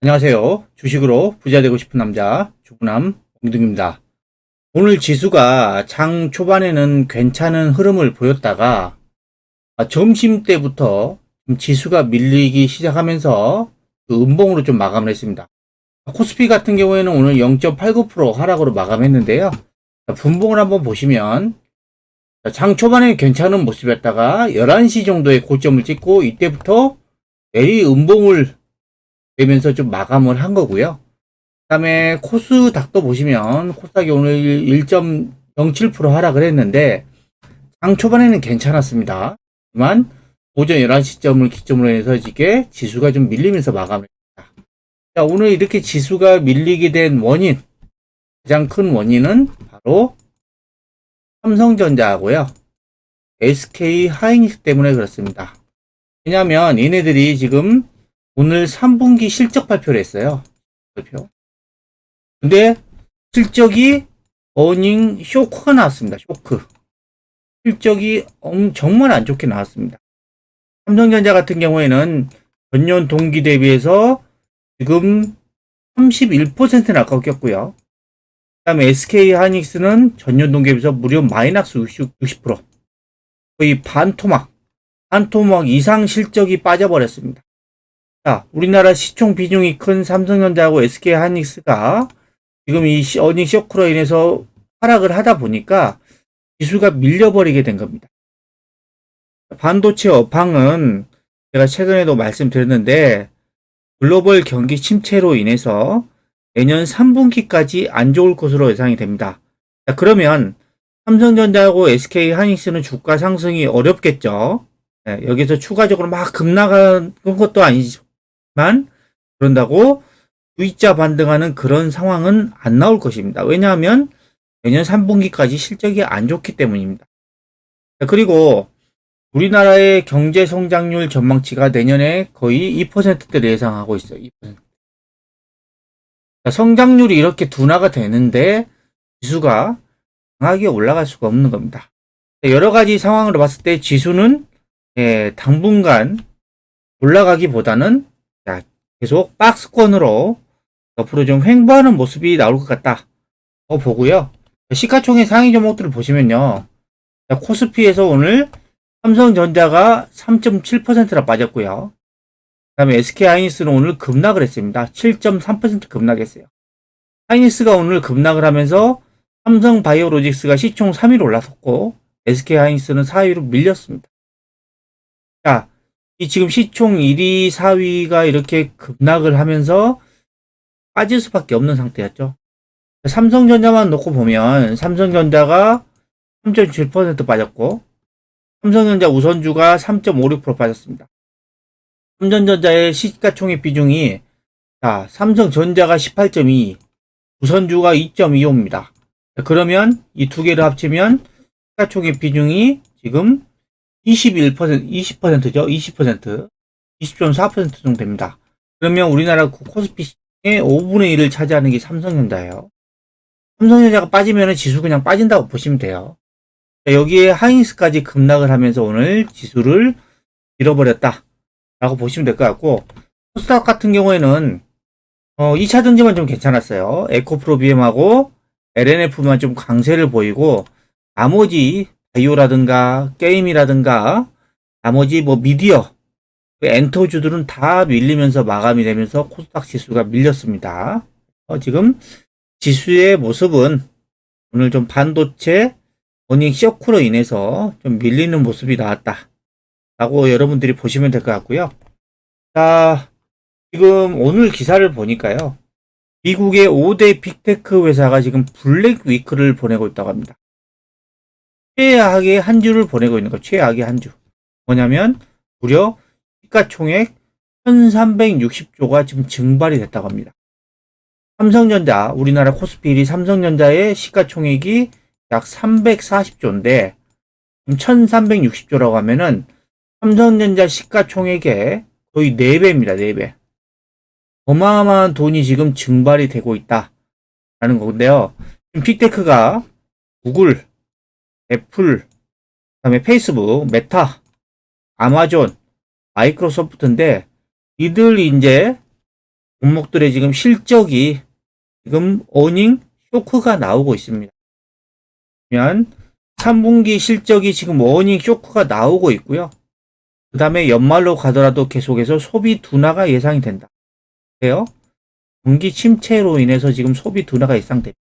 안녕하세요. 주식으로 부자 되고 싶은 남자 주부남 옹둥입니다. 오늘 지수가 장 초반에는 괜찮은 흐름을 보였다가 점심 때부터 지수가 밀리기 시작하면서 그 음봉으로 좀 마감을 했습니다. 코스피 같은 경우에는 오늘 0.89% 하락으로 마감했는데요. 분봉을 한번 보시면 장 초반에 괜찮은 모습이었다가 11시 정도의 고점을 찍고 이때부터 내리 음봉을 되면서 좀 마감을 한 거고요. 그 다음에 코스닥도 보시면 코스닥이 오늘 1.07% 하락을 했는데 장 초반에는 괜찮았습니다. 하지만 오전 11시점을 기점으로 해서 이게 지수가 좀 밀리면서 마감을 했습니다. 자, 오늘 이렇게 지수가 밀리게 된 원인, 가장 큰 원인은 바로 삼성전자하고요. SK 하이닉스 때문에 그렇습니다. 왜냐하면 얘네들이 지금 오늘 3분기 실적 발표를 했어요. 발표. 근데 실적이 어닝 쇼크가 나왔습니다. 쇼크. 실적이 정말 안 좋게 나왔습니다. 삼성전자 같은 경우에는 전년 동기 대비해서 지금 31%나 꺾였고요. 그 다음에 SK 하이닉스는 전년 동기 대비해서 무려 마이너스 60%. 거의 반토막 이상 실적이 빠져버렸습니다. 자, 우리나라 시총 비중이 큰 삼성전자하고 SK 하이닉스가 지금 이 어닝 쇼크로 인해서 하락을 하다 보니까 지수가 밀려버리게 된 겁니다. 반도체 업황은 제가 최근에도 말씀드렸는데 글로벌 경기 침체로 인해서 내년 3분기까지 안 좋을 것으로 예상이 됩니다. 자, 그러면 삼성전자하고 SK 하이닉스는 주가 상승이 어렵겠죠. 네, 여기서 추가적으로 막 급락한 것도 아니지만 그런다고 V자 반등하는 그런 상황은 안 나올 것입니다. 왜냐하면 내년 3분기까지 실적이 안 좋기 때문입니다. 그리고 우리나라의 경제 성장률 전망치가 내년에 거의 2%대를 예상하고 있어요. 2%. 성장률이 이렇게 둔화가 되는데 지수가 강하게 올라갈 수가 없는 겁니다. 여러 가지 상황으로 봤을 때 지수는 당분간 올라가기보다는 계속 박스권으로 옆으로 좀 횡보하는 모습이 나올 것 같다 보고요. 시가총액 상위 종목들을 보시면요. 코스피에서 오늘 삼성전자가 3.7%나 빠졌고요. 그 다음에 SK 하이닉스는 오늘 급락을 했습니다. 7.3% 급락했어요. 하이닉스가 오늘 급락을 하면서 삼성 바이오로직스가 시총 3위로 올라섰고 SK 하이닉스는 4위로 밀렸습니다. 자, 이 지금 시총 1위, 4위가 이렇게 급락을 하면서 빠질 수밖에 없는 상태였죠. 삼성전자만 놓고 보면 삼성전자가 3.7% 빠졌고 삼성전자 우선주가 3.56% 빠졌습니다. 삼성전자의 시가총액 비중이 삼성전자가 18.2, 우선주가 2.25입니다. 그러면 이 두 개를 합치면 시가총액 비중이 지금 20%죠. 20.4% 정도 됩니다. 그러면 우리나라 코스피 시장의 5분의 1을 차지하는 게 삼성전자예요. 삼성전자가 빠지면 지수 그냥 빠진다고 보시면 돼요. 여기에 하이닉스까지 급락을 하면서 오늘 지수를 잃어버렸다 라고 보시면 될 것 같고, 코스닥 같은 경우에는 2차 전지만 좀 괜찮았어요. 에코프로비엠하고 LNF만 좀 강세를 보이고 나머지 바이오라든가 게임이라든가 나머지 미디어 엔터주들은 다 밀리면서 마감이 되면서 코스닥 지수가 밀렸습니다. 지금 지수의 모습은 오늘 좀 반도체 어닝 쇼크로 인해서 좀 밀리는 모습이 나왔다 라고 여러분들이 보시면 될 것 같고요. 자, 지금 오늘 기사를 보니까요. 미국의 5대 빅테크 회사가 지금 블랙 위크를 보내고 있다고 합니다. 최악의 한 주를 보내고 있는 거, 최악의 한 주. 뭐냐면 무려 시가총액 1360조가 지금 증발이 됐다고 합니다. 삼성전자, 우리나라 코스피 1위 삼성전자의 시가총액이 약 340조인데 1360조라고 하면은 삼성전자 시가총액의 거의 4배입니다. 4배. 어마어마한 돈이 지금 증발이 되고 있다라는 건데요. 지금 빅테크가 구글, 애플, 그다음에 페이스북, 메타, 아마존, 마이크로소프트인데 이들 이제 종목들의 지금 실적이 지금 어닝 쇼크가 나오고 있습니다. 그러면 3분기 실적이 지금 어닝 쇼크가 나오고 있고요. 그 다음에 연말로 가더라도 계속해서 소비 둔화가 예상이 된다. 그래요? 경기 침체로 인해서 지금 소비 둔화가 예상됩니다.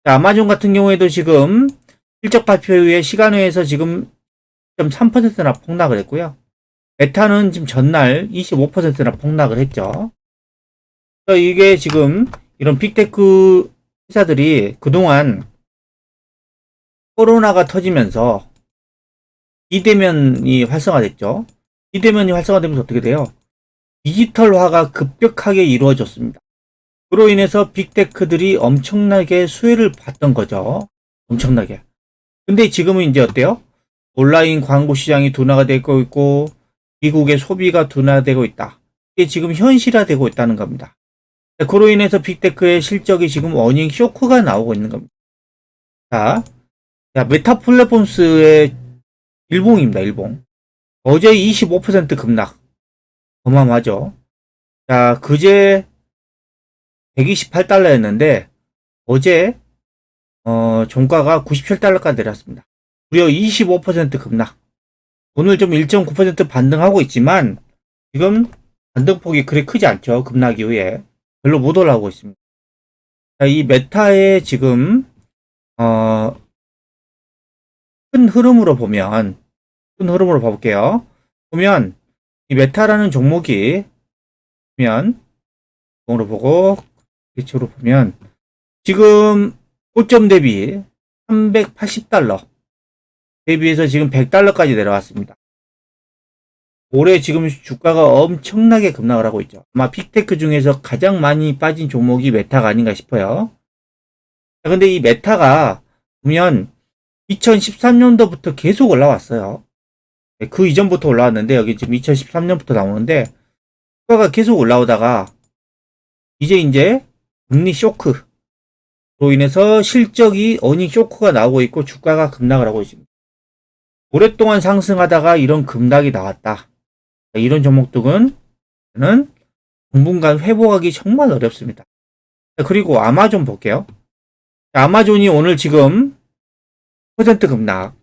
아마존 같은 경우에도 지금 실적 발표 이후에 시간외에서 지금 0.3%나 폭락을 했고요. 메타는 지금 전날 25%나 폭락을 했죠. 이게 지금 이런 빅테크 회사들이 그동안 코로나가 터지면서 비대면이 활성화됐죠. 비대면이 활성화되면서 어떻게 돼요? 디지털화가 급격하게 이루어졌습니다. 그로 인해서 빅테크들이 엄청나게 수혜를 봤던 거죠. 엄청나게. 근데 지금은 이제 어때요? 온라인 광고 시장이 둔화가 되고 있고 미국의 소비가 둔화되고 있다. 이게 지금 현실화되고 있다는 겁니다. 그로 인해서 빅테크의 실적이 지금 어닝 쇼크가 나오고 있는 겁니다. 자, 메타 플랫폼스의 일봉입니다. 일봉. 어제 25% 급락. 어마어마하죠. 자, 그제 128달러였는데 어제 종가가 97달러까지 내렸습니다. 무려 25% 급락. 오늘 좀 1.9% 반등하고 있지만 지금 반등폭이 그리 크지 않죠. 급락 이후에 별로 못 올라오고 있습니다. 자, 이 메타의 지금 큰 흐름으로 봐볼게요. 보면 이 메타라는 종목이 보면 으로 보고 대체로 보면 지금 고점 대비 380달러 대비해서 지금 100달러까지 내려왔습니다. 올해 지금 주가가 엄청나게 급락을 하고 있죠. 아마 빅테크 중에서 가장 많이 빠진 종목이 메타가 아닌가 싶어요. 근데 이 메타가 보면 2013년도부터 계속 올라왔어요. 그 이전부터 올라왔는데 여기 지금 2013년부터 나오는데 주가가 계속 올라오다가 이제 금리 쇼크로 인해서 실적이 어닝 쇼크가 나오고 있고 주가가 급락을 하고 있습니다. 오랫동안 상승하다가 이런 급락이 나왔다. 이런 종목들은 당분간 회복하기 정말 어렵습니다. 그리고 아마존 볼게요. 아마존이 오늘 지금 10% 급락,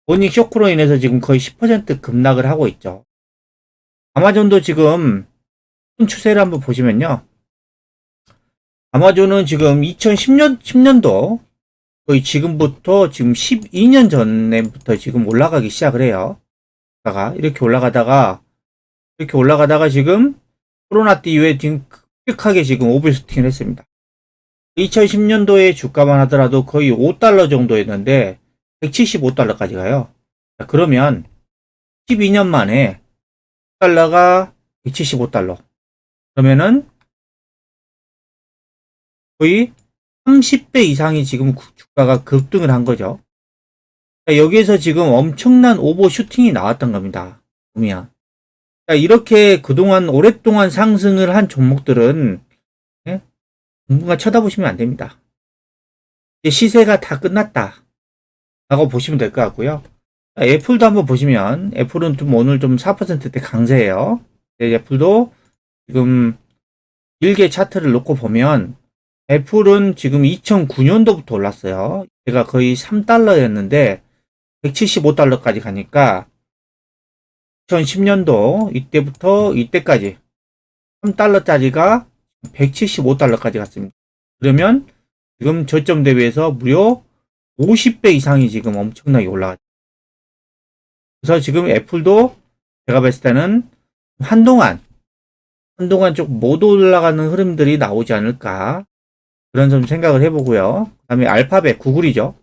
어닝 쇼크로 인해서 지금 거의 10% 급락을 하고 있죠. 아마존도 지금 큰 추세를 한번 보시면요. 아마존은 지금 10년도 거의 지금부터 지금 12년 전부터 지금 올라가기 시작을 해요. 이렇게 올라가다가 지금 코로나 때 이후에 지금 급격하게 지금 오버슈팅을 했습니다. 2010년도에 주가만 하더라도 거의 5달러 정도였는데 175달러까지 가요. 자, 그러면 12년 만에 달러가 175달러. 그러면은 거의 30배 이상이 지금 주가가 급등을 한 거죠. 자, 여기에서 지금 엄청난 오버슈팅이 나왔던 겁니다. 보면. 자, 이렇게 그동안 오랫동안 상승을 한 종목들은 당분간 쳐다보시면 안 됩니다. 이제 시세가 다 끝났다 라고 보시면 될 것 같고요. 자, 애플도 한번 보시면 애플은 좀 오늘 좀 4%대 강세예요. 애플도 지금 일개 차트를 놓고 보면 애플은 지금 2009년도부터 올랐어요. 제가 거의 3달러였는데 175달러까지 가니까 2010년도 이때부터 이때까지 3달러짜리가 175달러까지 갔습니다. 그러면 지금 저점 대비해서 무려 50배 이상이 지금 엄청나게 올라갔죠. 그래서 지금 애플도 제가 봤을 때는 한동안 좀 못 올라가는 흐름들이 나오지 않을까 그런 좀 생각을 해보고요. 그 다음에 알파벳, 구글이죠.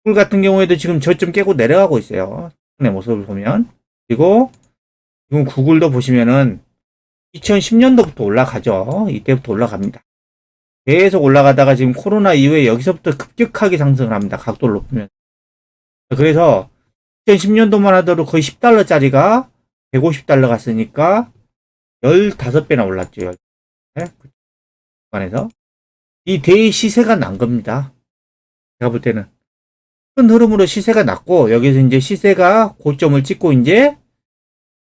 구글 같은 경우에도 지금 저점 깨고 내려가고 있어요. 내 모습을 보면. 그리고 지금 구글도 보시면은 2010년도부터 올라가죠. 이때부터 올라갑니다. 계속 올라가다가 지금 코로나 이후에 여기서부터 급격하게 상승을 합니다. 각도를 높으면. 그래서 2010년도만 하더라도 거의 10달러짜리가 150달러 갔으니까 15배나 올랐죠. 네? 그 구간에서. 이 대의 시세가 난 겁니다. 제가 볼 때는. 큰 흐름으로 시세가 났고, 여기서 이제 시세가 고점을 찍고 이제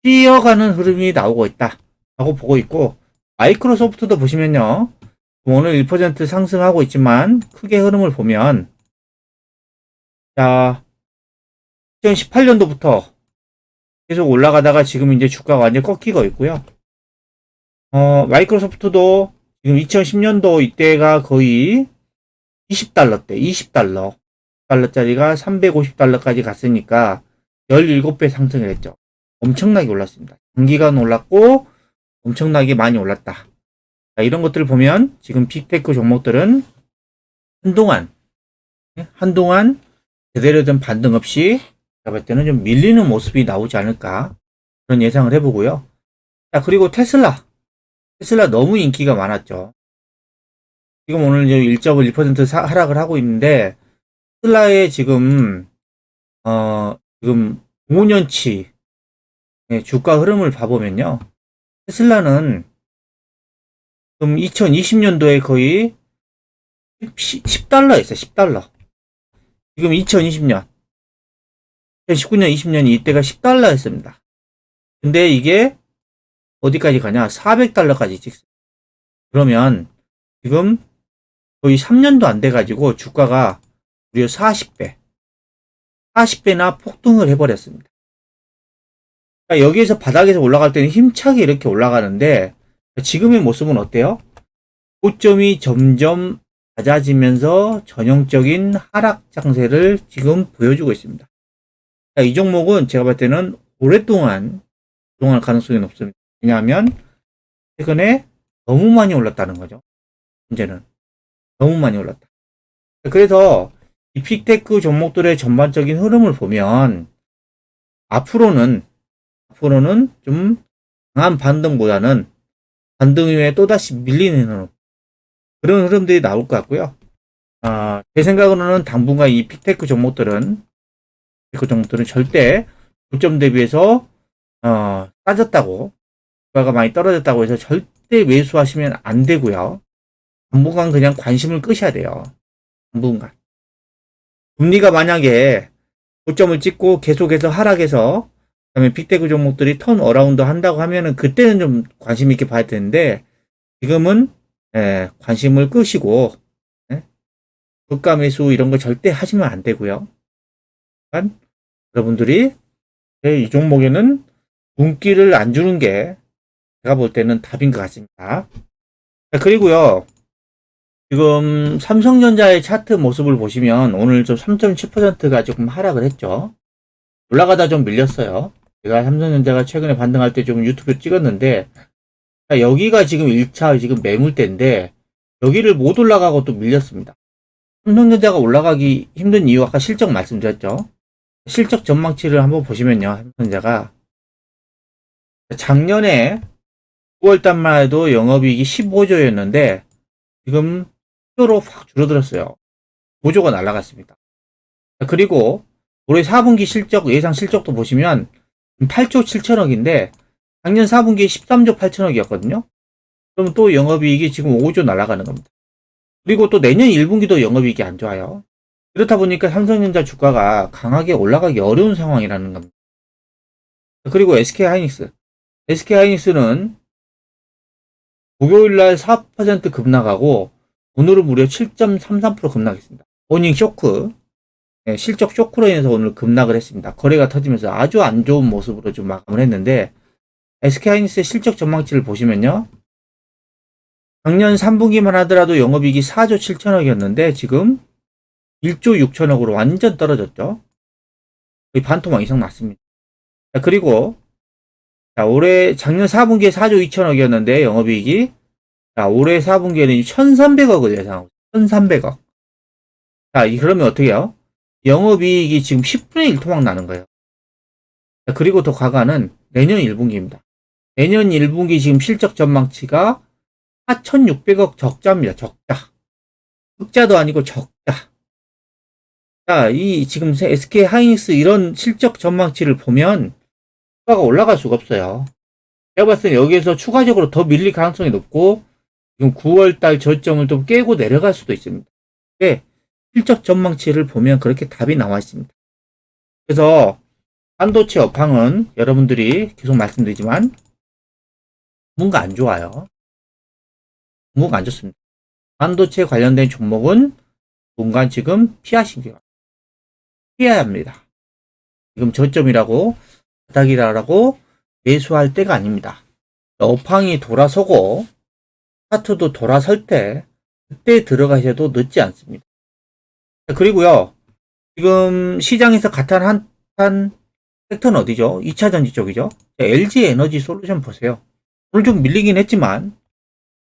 뛰어가는 흐름이 나오고 있다. 라고 보고 있고, 마이크로소프트도 보시면요. 오늘 1% 상승하고 있지만 크게 흐름을 보면 자, 2018년도부터 계속 올라가다가 지금 이제 주가가 완전히 꺾이고 있고요. 마이크로소프트도 지금 2010년도 이때가 거의 20달러대, 20달러. 달러짜리가 350달러까지 갔으니까 17배 상승을 했죠. 엄청나게 올랐습니다. 단기간 올랐고 엄청나게 많이 올랐다. 자, 이런 것들을 보면 지금 빅테크 종목들은 한동안 제대로 된 반등 없이 제가 볼 때는 좀 밀리는 모습이 나오지 않을까 그런 예상을 해보고요. 자, 그리고 테슬라 너무 인기가 많았죠. 지금 오늘 1.1% 하락을 하고 있는데 테슬라의 지금 5년치 주가 흐름을 봐보면요. 테슬라는 지금 2020년도에 거의 10달러였어요. 10달러. 지금 2020년, 2019년, 20년 이때가 10달러였습니다. 근데 이게 어디까지 가냐? 400달러까지 찍습니다. 그러면 지금 거의 3년도 안 돼가지고 주가가 무려 40배나 폭등을 해버렸습니다. 여기에서 바닥에서 올라갈 때는 힘차게 이렇게 올라가는데 지금의 모습은 어때요? 고점이 점점 낮아지면서 전형적인 하락 장세를 지금 보여주고 있습니다. 이 종목은 제가 볼 때는 오랫동안 할 가능성이 높습니다. 왜냐하면 최근에 너무 많이 올랐다는 거죠. 문제는 너무 많이 올랐다. 그래서 이 빅테크 종목들의 전반적인 흐름을 보면 앞으로는 좀 강한 반등보다는 반등 이후에 또다시 밀리는 흐름, 그런 흐름들이 나올 것 같고요. 제 생각으로는 당분간 이 빅테크 종목들은 절대 고점 대비해서 싸졌다고, 주가가 많이 떨어졌다고 해서 절대 매수하시면 안 되고요. 당분간 그냥 관심을 끄셔야 돼요. 당분간. 금리가 만약에 고점을 찍고 계속해서 하락해서 그다음에 빅테크 종목들이 턴 어라운드 한다고 하면은 그때는 좀 관심 있게 봐야 되는데 지금은 관심을 끄시고 고가 매수 이런 거 절대 하시면 안 되고요. 그러니까 여러분들이 이 종목에는 눈길을 안 주는 게 제가 볼 때는 답인 것 같습니다. 그리고요. 지금 삼성전자의 차트 모습을 보시면 오늘 좀 3.7%가 조금 하락을 했죠. 올라가다 좀 밀렸어요. 제가 삼성전자가 최근에 반등할 때 좀 유튜브 찍었는데 여기가 지금 1차 지금 매물대인데 여기를 못 올라가고 또 밀렸습니다. 삼성전자가 올라가기 힘든 이유 아까 실적 말씀드렸죠. 실적 전망치를 한번 보시면요. 삼성전자가 작년에 9월달만 해도 영업이익이 15조였는데 지금 10조로 확 줄어들었어요. 5조가 날아갔습니다. 그리고 올해 4분기 실적, 예상 실적도 보시면 8조 7천억인데 작년 4분기에 13조 8천억이었거든요. 그럼 또 영업이익이 지금 5조 날아가는 겁니다. 그리고 또 내년 1분기도 영업이익이 안 좋아요. 그렇다 보니까 삼성전자 주가가 강하게 올라가기 어려운 상황이라는 겁니다. 그리고 SK하이닉스는 목요일날 4% 급락하고 오늘은 무려 7.33% 급락했습니다. 어닝 쇼크, 실적 쇼크로 인해서 오늘 급락을 했습니다. 거래가 터지면서 아주 안 좋은 모습으로 좀 마감을 했는데 SK하이닉스의 실적 전망치를 보시면요. 작년 3분기만 하더라도 영업이익이 4조 7천억이었는데 지금 1조 6천억으로 완전 떨어졌죠. 거의 반토막 이상 났습니다. 그리고 올해 작년 4분기에 4조 2천억이었는데 영업이익이 올해 4분기에는 1,300억을 예상하고 1,300억. 그러면 어떻게 해요? 영업이익이 지금 10분의 1 토막 나는 거예요. 그리고 더 과가는 내년 1분기입니다. 내년 1분기 지금 실적 전망치가 4,600억 적자입니다. 적자. 흑자도 아니고 적자. 이 지금 SK 하이닉스 이런 실적 전망치를 보면 주가가 올라갈 수가 없어요. 제가 봤을 때 여기에서 추가적으로 더 밀릴 가능성이 높고 지금 9월달 저점을 좀 깨고 내려갈 수도 있습니다. 근데 실적 전망치를 보면 그렇게 답이 나와 있습니다. 그래서 반도체 업황은 여러분들이 계속 말씀드리지만 뭔가 안 좋아요. 종목 안 좋습니다. 반도체 관련된 종목은 뭔가 지금 피해야 합니다. 지금 저점이라고 바닥이라고 매수할 때가 아닙니다. 업황이 돌아서고 차트도 돌아설 때 그때 들어가셔도 늦지 않습니다. 그리고요, 지금 시장에서 가탄 한 섹터는 어디죠? 2차전지 쪽이죠. LG 에너지 솔루션 보세요. 오늘 좀 밀리긴 했지만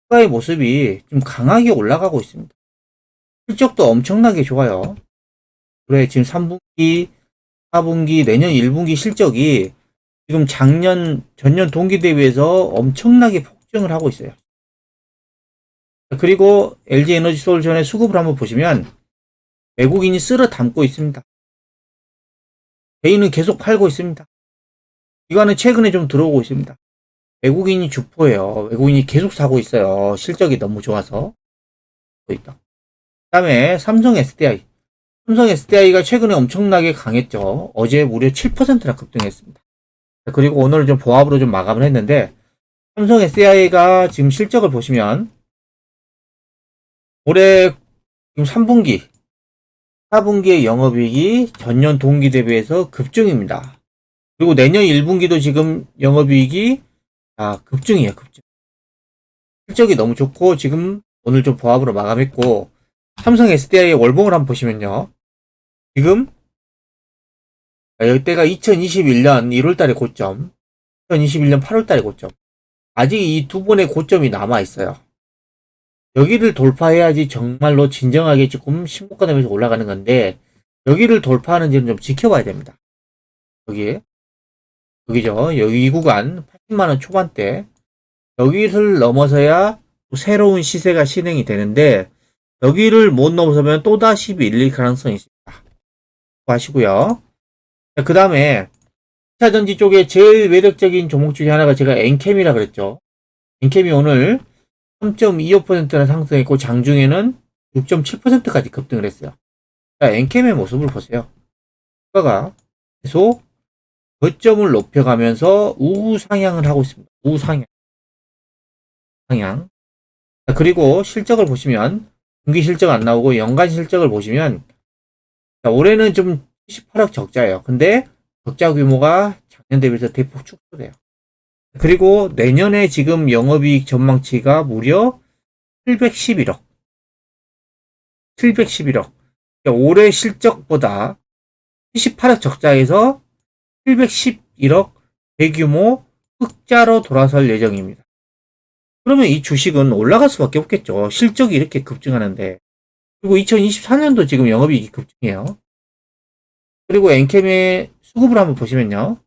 주가의 모습이 좀 강하게 올라가고 있습니다. 실적도 엄청나게 좋아요. 그래, 지금 3분기, 4분기, 내년 1분기 실적이 지금 전년 동기 대비해서 엄청나게 폭증을 하고 있어요. 그리고 LG 에너지 솔루션의 수급을 한번 보시면 외국인이 쓸어 담고 있습니다. 개인은 계속 팔고 있습니다. 기관은 최근에 좀 들어오고 있습니다. 외국인이 주포예요. 외국인이 계속 사고 있어요. 실적이 너무 좋아서. 그 다음에 삼성 SDI. 삼성 SDI가 최근에 엄청나게 강했죠. 어제 무려 7%나 급등했습니다. 그리고 오늘 좀 보합으로 좀 마감을 했는데, 삼성 SDI가 지금 실적을 보시면, 올해 지금 3분기, 4분기의 영업이익이 전년 동기 대비해서 급증입니다. 그리고 내년 1분기도 지금 영업이익이 급증이에요, 급증. 실적이 너무 좋고, 지금 오늘 좀 보합으로 마감했고, 삼성 SDI의 월봉을 한번 보시면요. 지금, 이때가 2021년 1월달에 고점, 2021년 8월달에 고점. 아직 이 두 번의 고점이 남아있어요. 여기를 돌파해야지 정말로 진정하게 조금 신고가되면서 올라가는 건데, 여기를 돌파하는지는 좀 지켜봐야 됩니다. 여기죠. 여기 이 구간, 80만원 초반대. 여기를 넘어서야 새로운 시세가 실행이 되는데, 여기를 못 넘어서면 또다시 밀릴 가능성이 있습니다. 아시고요. 그 다음에 2차전지 쪽에 제일 매력적인 종목 중에 하나가 제가 엔캠이라 그랬죠. 엔캠이 오늘 3.25%나 상승했고 장중에는 6.7%까지 급등을 했어요. 자, 엔캠의 모습을 보세요. 주가가 계속 거점을 높여가면서 우상향을 하고 있습니다. 우상향. 자, 그리고 실적을 보시면 분기 실적 안 나오고 연간 실적을 보시면 자, 올해는 좀 78억 적자예요. 근데 적자 규모가 작년 대비해서 대폭 축소돼요. 그리고 내년에 지금 영업이익 전망치가 무려 711억. 711억. 그러니까 올해 실적보다 78억 적자에서 711억 대규모 흑자로 돌아설 예정입니다. 그러면 이 주식은 올라갈 수밖에 없겠죠. 실적이 이렇게 급증하는데. 그리고 2024년도 지금 영업이익이 급증해요. 그리고 엔캠의 수급을 한번 보시면요.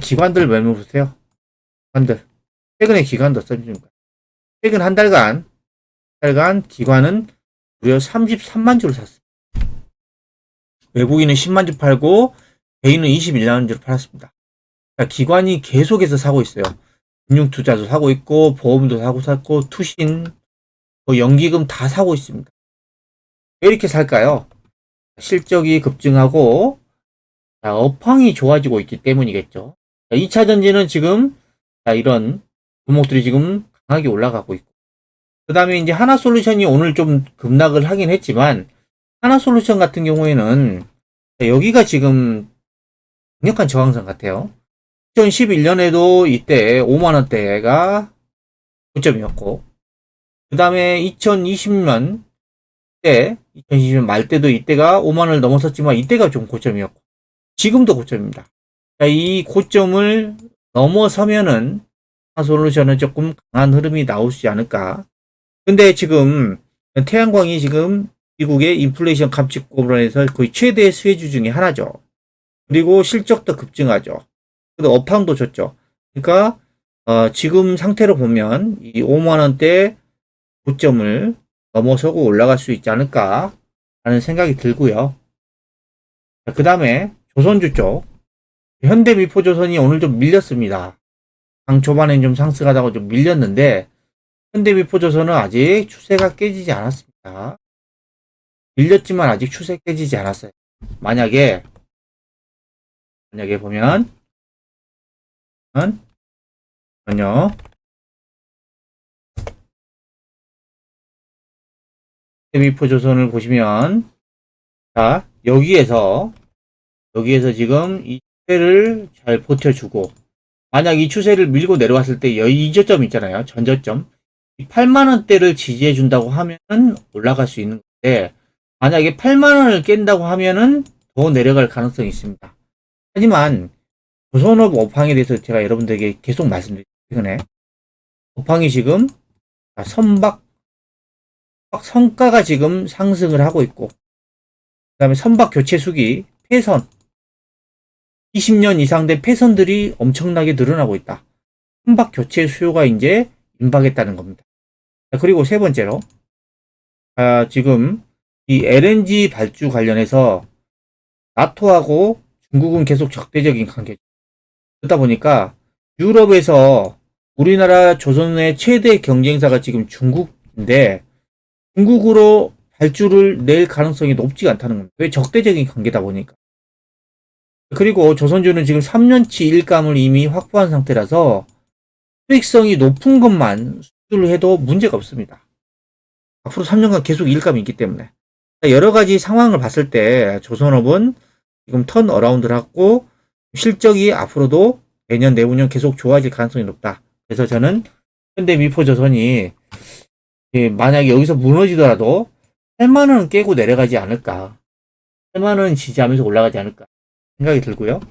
기관들 매물 보세요. 기관들. 최근에 기관도 써줍니다. 최근 한 달간 기관은 무려 33만 주를 샀습니다. 외국인은 10만 주 팔고 개인은 21만 주를 팔았습니다. 그러니까 기관이 계속해서 사고 있어요. 금융투자도 사고 있고 보험도 사고 투신, 연기금 다 사고 있습니다. 왜 이렇게 살까요? 실적이 급증하고 업황이 좋아지고 있기 때문이겠죠. 2차전지는 지금 이런 종목들이 지금 강하게 올라가고 있고, 그 다음에 이제 하나솔루션이 오늘 좀 급락을 하긴 했지만, 하나솔루션 같은 경우에는 여기가 지금 강력한 저항선 같아요. 2011년에도 이때 5만원대가 고점이었고, 그 다음에 2020년 말 때도 이때가 5만원을 넘어섰지만 이때가 좀 고점이었고, 지금도 고점입니다. 이 고점을 넘어서면은 하나솔루션은 조금 강한 흐름이 나오지 않을까. 근데 지금 태양광이 지금 미국의 인플레이션 감축법으로 해서 거의 최대 수혜주 중에 하나죠. 그리고 실적도 급증하죠. 그리고 업황도 좋죠. 그러니까 지금 상태로 보면 이 5만원대 고점을 넘어서고 올라갈 수 있지 않을까 라는 생각이 들고요. 그 다음에 조선주 쪽 현대미포조선이 오늘 좀 밀렸습니다. 장 초반엔 좀 상승하다가 좀 밀렸는데 현대미포조선은 아직 추세가 깨지지 않았습니다. 밀렸지만 아직 추세 깨지지 않았어요. 만약에 보면 아니요. 미포조선을 보시면, 자, 여기에서 지금 이 추세를 잘 버텨주고, 만약 이 추세를 밀고 내려왔을 때 이 저점 있잖아요. 전저점. 이 8만원대를 지지해준다고 하면은 올라갈 수 있는 건데, 만약에 8만원을 깬다고 하면은 더 내려갈 가능성이 있습니다. 하지만, 조선업 업황에 대해서 제가 여러분들에게 계속 말씀드렸죠. 최근에. 업황이 지금, 성가가 지금 상승을 하고 있고, 그 다음에 선박 교체 수기, 폐선, 20년 이상 된 폐선들이 엄청나게 늘어나고 있다. 선박 교체 수요가 이제 임박했다는 겁니다. 그리고 세 번째로, 지금 이 LNG 발주 관련해서 나토하고 중국은 계속 적대적인 관계. 그러다 보니까 유럽에서 우리나라 조선의 최대 경쟁사가 지금 중국인데 중국으로 발주를 낼 가능성이 높지가 않다는 겁니다. 왜? 적대적인 관계다 보니까. 그리고 조선주는 지금 3년치 일감을 이미 확보한 상태라서 수익성이 높은 것만 수주를 해도 문제가 없습니다. 앞으로 3년간 계속 일감이 있기 때문에. 여러 가지 상황을 봤을 때 조선업은 지금 턴 어라운드를 하고 실적이 앞으로도 내년 내후년 계속 좋아질 가능성이 높다. 그래서 저는 현대미포조선이 만약에 여기서 무너지더라도 8만원은 깨고 내려가지 않을까. 8만원 지지하면서 올라가지 않을까 생각이 들고요. 그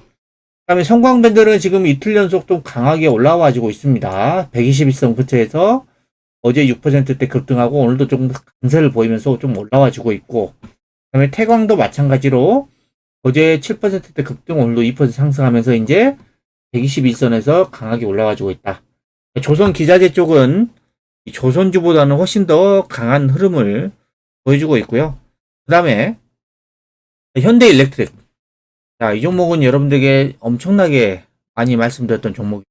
다음에 성광밴드는 지금 이틀 연속 좀 강하게 올라와주고 있습니다. 121선 근처에서 어제 6%대 급등하고 오늘도 조금 강세를 보이면서 좀 올라와주고 있고, 그 다음에 태광도 마찬가지로 어제 7%대 급등, 오늘도 2% 상승하면서 이제 121선에서 강하게 올라와주고 있다. 조선 기자재 쪽은 조선주보다는 훨씬 더 강한 흐름을 보여주고 있고요. 그 다음에 현대일렉트릭. 자, 이 종목은 여러분들에게 엄청나게 많이 말씀드렸던 종목이에요.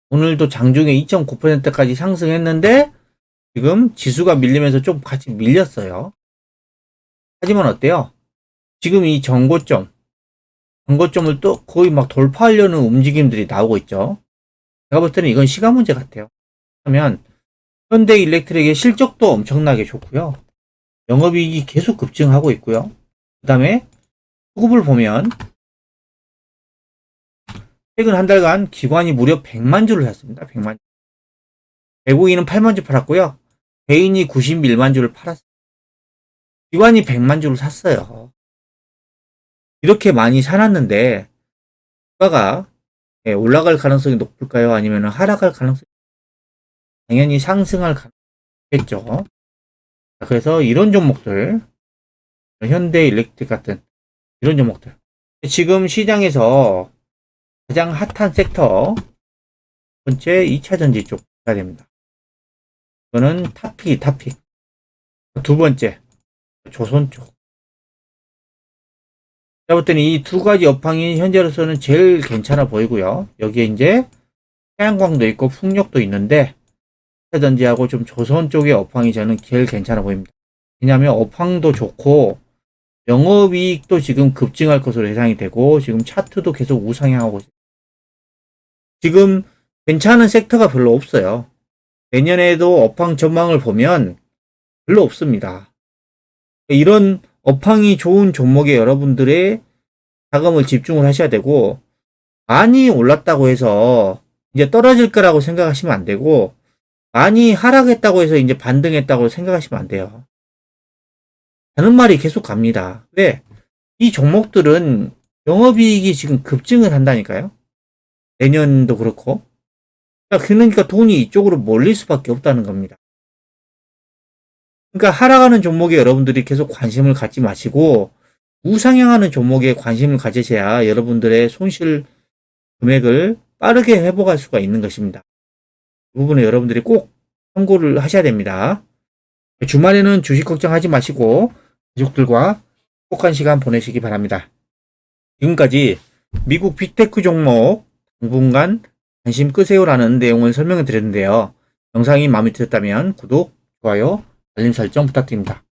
오늘도 장중에 2.9%까지 상승했는데 지금 지수가 밀리면서 좀 같이 밀렸어요. 하지만 어때요? 지금 이 전고점을 또 거의 막 돌파하려는 움직임들이 나오고 있죠. 제가 볼 때는 이건 시간 문제 같아요. 그러면 현대일렉트릭의 실적도 엄청나게 좋고요. 영업이익이 계속 급증하고 있고요. 그 다음에 수급을 보면 최근 한 달간 기관이 무려 100만 주를 샀습니다. 100만 주. 외국인은 8만 주 팔았고요. 개인이 91만 주를 팔았어요. 기관이 100만 주를 샀어요. 이렇게 많이 사놨는데 주가가 올라갈 가능성이 높을까요? 아니면 하락할 가능성이? 당연히 상승할 가능성이겠죠. 그래서 이런 종목들, 현대일렉트릭 같은 이런 종목들, 지금 시장에서 가장 핫한 섹터 첫 번째 2차전지 쪽 가야 됩니다. 이거는 타픽. 두 번째 조선 쪽. 제가 볼 때는 이 두 가지 업황이 현재로서는 제일 괜찮아 보이고요. 여기에 이제 태양광도 있고 풍력도 있는데 2차전지하고 좀 조선 쪽의 업황이 저는 제일 괜찮아 보입니다. 왜냐하면 업황도 좋고 영업이익도 지금 급증할 것으로 예상이 되고 지금 차트도 계속 우상향하고 있어요. 지금 괜찮은 섹터가 별로 없어요. 내년에도 업황 전망을 보면 별로 없습니다. 이런 업황이 좋은 종목에 여러분들의 자금을 집중을 하셔야 되고, 많이 올랐다고 해서 이제 떨어질 거라고 생각하시면 안 되고, 많이 하락했다고 해서 이제 반등했다고 생각하시면 안 돼요. 하는 말이 계속 갑니다. 왜? 이 종목들은 영업이익이 지금 급증을 한다니까요. 내년도 그렇고. 그러니까 돈이 이쪽으로 몰릴 수밖에 없다는 겁니다. 그러니까 하락하는 종목에 여러분들이 계속 관심을 갖지 마시고 우상향하는 종목에 관심을 가지셔야 여러분들의 손실 금액을 빠르게 회복할 수가 있는 것입니다. 이 부분에 여러분들이 꼭 참고를 하셔야 됩니다. 주말에는 주식 걱정하지 마시고 가족들과 행복한 시간 보내시기 바랍니다. 지금까지 미국 빅테크 종목 당분간 관심 끄세요라는 내용을 설명을 드렸는데요. 영상이 마음에 드셨다면 구독, 좋아요, 알림 설정 부탁드립니다.